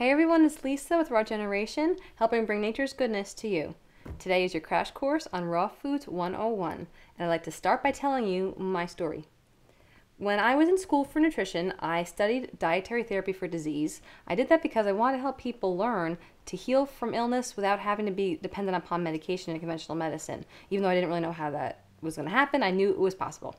Hey everyone, it's Lisa with Raw Generation, helping bring nature's goodness to you. Today is your crash course on Raw Foods 101, and I'd like to start by telling you my story. When I was in school for nutrition, I studied dietary therapy for disease. I did that because I wanted to help people learn to heal from illness without having to be dependent upon medication and conventional medicine. Even though I didn't really know how that was going to happen, I knew it was possible.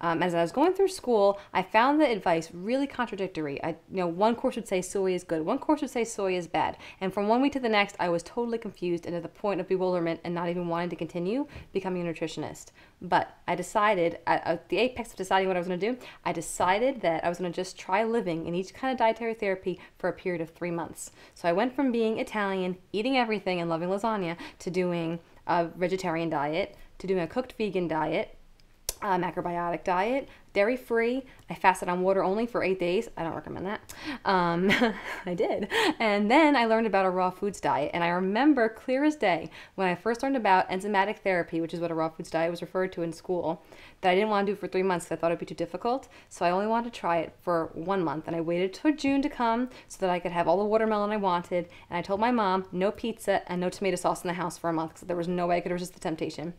As I was going through school, I found the advice really contradictory. One course would say soy is good, one course would say soy is bad, and from one week to the next, I was totally confused and to the point of bewilderment and not even wanting to continue becoming a nutritionist. But I decided, at the apex of deciding what I was going to do, I decided that I was going to just try living in each kind of dietary therapy for a period of 3 months. So I went from being Italian, eating everything and loving lasagna, to doing a vegetarian diet, to doing a cooked vegan diet, a macrobiotic diet, dairy-free. I fasted on water only for 8 days. I don't recommend that. I did. And then I learned about a raw foods diet. And I remember clear as day when I first learned about enzymatic therapy, which is what a raw foods diet was referred to in school, that I didn't want to do it for 3 months because I thought it'd be too difficult. So I only wanted to try it for 1 month. And I waited till June to come so that I could have all the watermelon I wanted. And I told my mom no pizza and no tomato sauce in the house for a month because there was no way I could resist the temptation.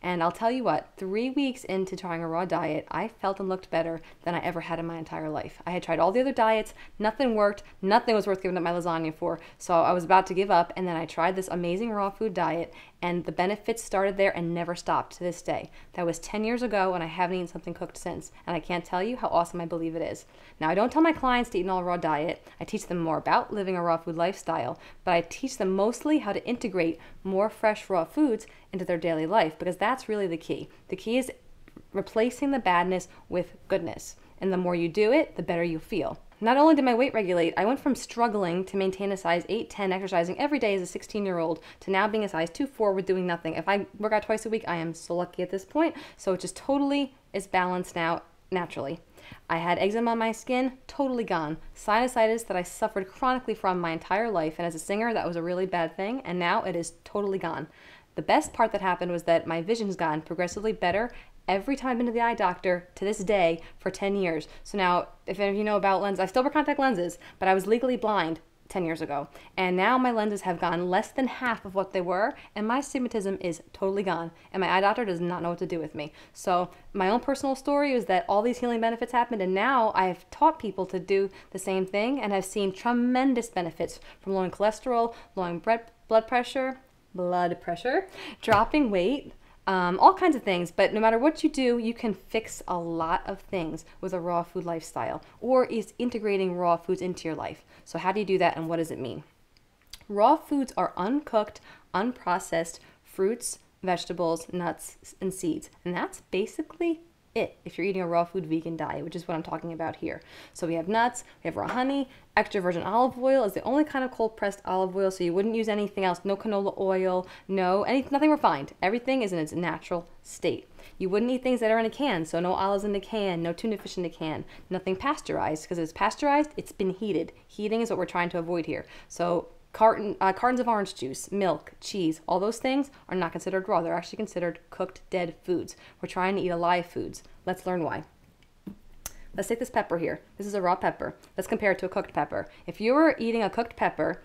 And I'll tell you what, 3 weeks into trying a raw diet, I felt and looked better than I ever had in my entire life. I had tried all the other diets, nothing worked, nothing was worth giving up my lasagna for, so I was about to give up, and then I tried this amazing raw food diet, and the benefits started there and never stopped to this day. That was 10 years ago, and I haven't eaten something cooked since, and I can't tell you how awesome I believe it is. Now, I don't tell my clients to eat an all-raw diet. I teach them more about living a raw food lifestyle, but I teach them mostly how to integrate more fresh raw foods into their daily life, because that's really the key. The key is replacing the badness with goodness. And the more you do it, the better you feel. Not only did my weight regulate, I went from struggling to maintain a size 8-10, exercising every day as a 16-year-old, to now being a size 2-4 with doing nothing. If I work out twice a week, I am so lucky at this point. So it just totally is balanced now naturally. I had eczema on my skin, totally gone. Sinusitis that I suffered chronically from my entire life, and as a singer, that was a really bad thing, and now it is totally gone. The best part that happened was that my vision's gotten progressively better every time I've been to the eye doctor to this day for 10 years. So now, if any of you know about lenses, I still wear contact lenses, but I was legally blind 10 years ago. And now my lenses have gone less than half of what they were, and my astigmatism is totally gone. And my eye doctor does not know what to do with me. So my own personal story is that all these healing benefits happened, and now I've taught people to do the same thing, and I've seen tremendous benefits from lowering cholesterol, lowering blood pressure, dropping weight, all kinds of things. But no matter what you do, you can fix a lot of things with a raw food lifestyle, or is integrating raw foods into your life. So how do you do that, and what does it mean? Raw foods are uncooked, unprocessed fruits, vegetables, nuts, and seeds. And that's basically it if you're eating a raw food vegan diet, which is what I'm talking about here. So we have nuts, we have raw honey, extra virgin olive oil is the only kind of cold pressed olive oil, so you wouldn't use anything else. No canola oil, nothing refined. Everything is in its natural state. You wouldn't eat things that are in a can, so no olives in a can, no tuna fish in a can, nothing pasteurized, because if it's pasteurized, it's been heated. Heating is what we're trying to avoid here. So cartons of orange juice, milk, cheese, all those things are not considered raw. They're actually considered cooked dead foods. We're trying to eat alive foods. Let's learn why. Let's take this pepper here. This is a raw pepper. Let's compare it to a cooked pepper. If you were eating a cooked pepper,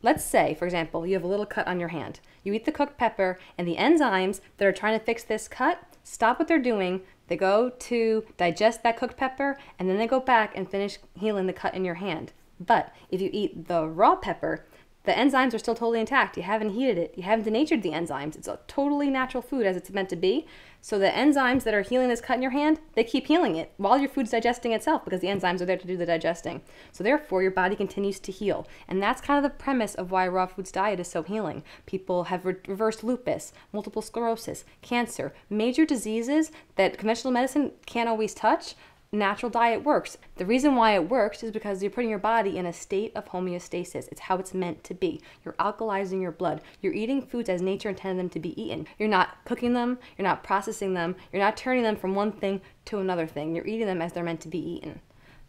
let's say, for example, you have a little cut on your hand. You eat the cooked pepper, and the enzymes that are trying to fix this cut stop what they're doing. They go to digest that cooked pepper, and then they go back and finish healing the cut in your hand. But if you eat the raw pepper, the enzymes are still totally intact. You haven't heated it. You haven't denatured the enzymes. It's a totally natural food as it's meant to be. So the enzymes that are healing this cut in your hand, they keep healing it while your food's digesting itself, because the enzymes are there to do the digesting. So therefore, your body continues to heal. And that's kind of the premise of why a raw foods diet is so healing. People have reversed lupus, multiple sclerosis, cancer, major diseases that conventional medicine can't always touch. Natural diet works. The reason why it works is because you're putting your body in a state of homeostasis. It's how it's meant to be. You're alkalizing your blood. You're eating foods as nature intended them to be eaten. You're not cooking them. You're not processing them. You're not turning them from one thing to another thing. You're eating them as they're meant to be eaten.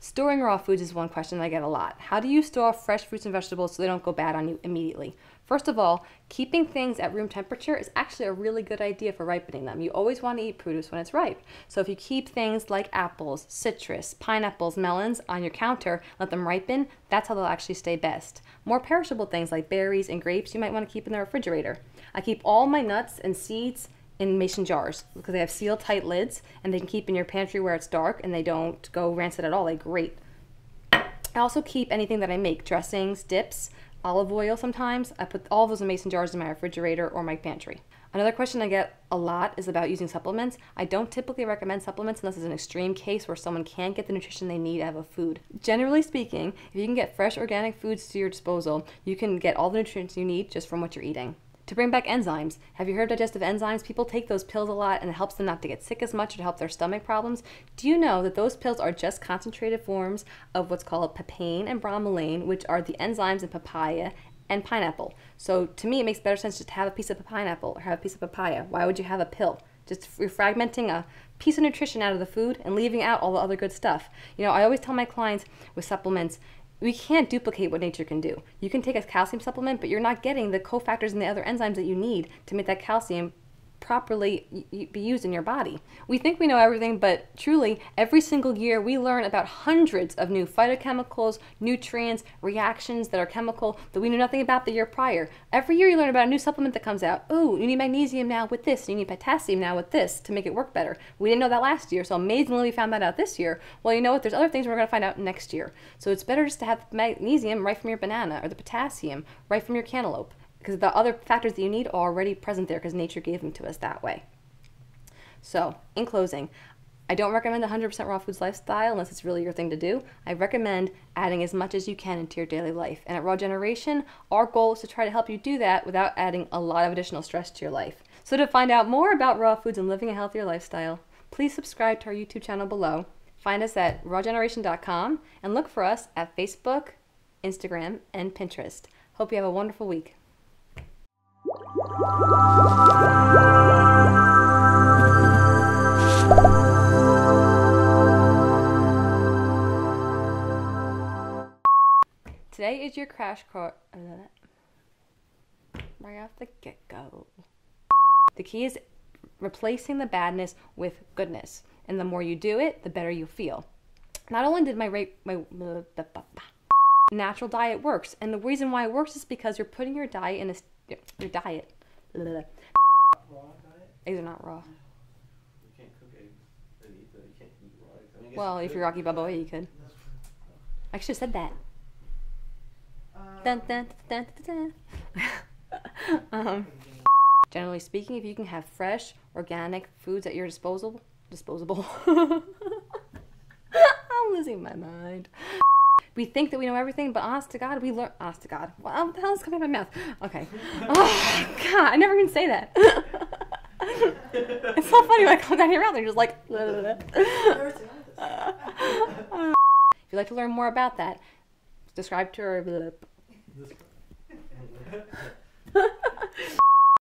Storing raw foods is one question I get a lot. How do you store fresh fruits and vegetables so they don't go bad on you immediately? First of all, keeping things at room temperature is actually a really good idea for ripening them. You always want to eat produce when it's ripe. So if you keep things like apples, citrus, pineapples, melons on your counter, let them ripen, that's how they'll actually stay best. More perishable things like berries and grapes you might want to keep in the refrigerator. I keep all my nuts and seeds in mason jars because they have sealed tight lids and they can keep in your pantry where it's dark and they don't go rancid at all. They're great. I also keep anything that I make, dressings, dips, olive oil sometimes. I put all those in mason jars in my refrigerator or my pantry. Another question I get a lot is about using supplements. I don't typically recommend supplements unless it's an extreme case where someone can't get the nutrition they need out of a food. Generally speaking, if you can get fresh organic foods to your disposal, you can get all the nutrients you need just from what you're eating. To bring back enzymes, have you heard of digestive enzymes? People take those pills a lot and it helps them not to get sick as much or to help their stomach problems. Do you know that those pills are just concentrated forms of what's called papain and bromelain, which are the enzymes in papaya and pineapple? So to me, it makes better sense just to have a piece of pineapple or have a piece of papaya. Why would you have a pill? Just you're fragmenting a piece of nutrition out of the food and leaving out all the other good stuff. You know, I always tell my clients with supplements, we can't duplicate what nature can do. You can take a calcium supplement, but you're not getting the cofactors and the other enzymes that you need to make that calcium properly be used in your body. We think we know everything, but truly, every single year we learn about hundreds of new phytochemicals, nutrients, reactions that are chemical that we knew nothing about the year prior. Every year you learn about a new supplement that comes out. Oh, you need magnesium now with this, you need potassium now with this to make it work better. We didn't know that last year, so amazingly we found that out this year. Well, you know what? There's other things we're going to find out next year. So it's better just to have magnesium right from your banana or the potassium right from your cantaloupe, because the other factors that you need are already present there because nature gave them to us that way. So, in closing, I don't recommend a 100% raw foods lifestyle unless it's really your thing to do. I recommend adding as much as you can into your daily life. And at Raw Generation, our goal is to try to help you do that without adding a lot of additional stress to your life. So to find out more about raw foods and living a healthier lifestyle, please subscribe to our YouTube channel below. Find us at rawgeneration.com and look for us at Facebook, Instagram, and Pinterest. Hope you have a wonderful week. Today is your crash course. Right off the get-go. The key is replacing the badness with goodness. And the more you do it, the better you feel. Not only did my natural diet works, and the reason why it works is because you're putting your diet in your diet. Raw diet? Eggs are not raw. You can't cook eggs and eat them. You can't eat raw eggs. I mean, Well, if you're Rocky Balboa, you could. I should have said that. Dun, dun, dun, dun, dun. Generally speaking, if you can have fresh, organic foods at your disposable. I'm losing my mind. We think that we know everything, but honest to God, we learn. Honest to God. Well, what the hell is coming out of my mouth? Okay. Oh, God, I never even say that. It's so funny when I come down your mouth and you're just like. If you'd like to learn more about that, subscribe to our.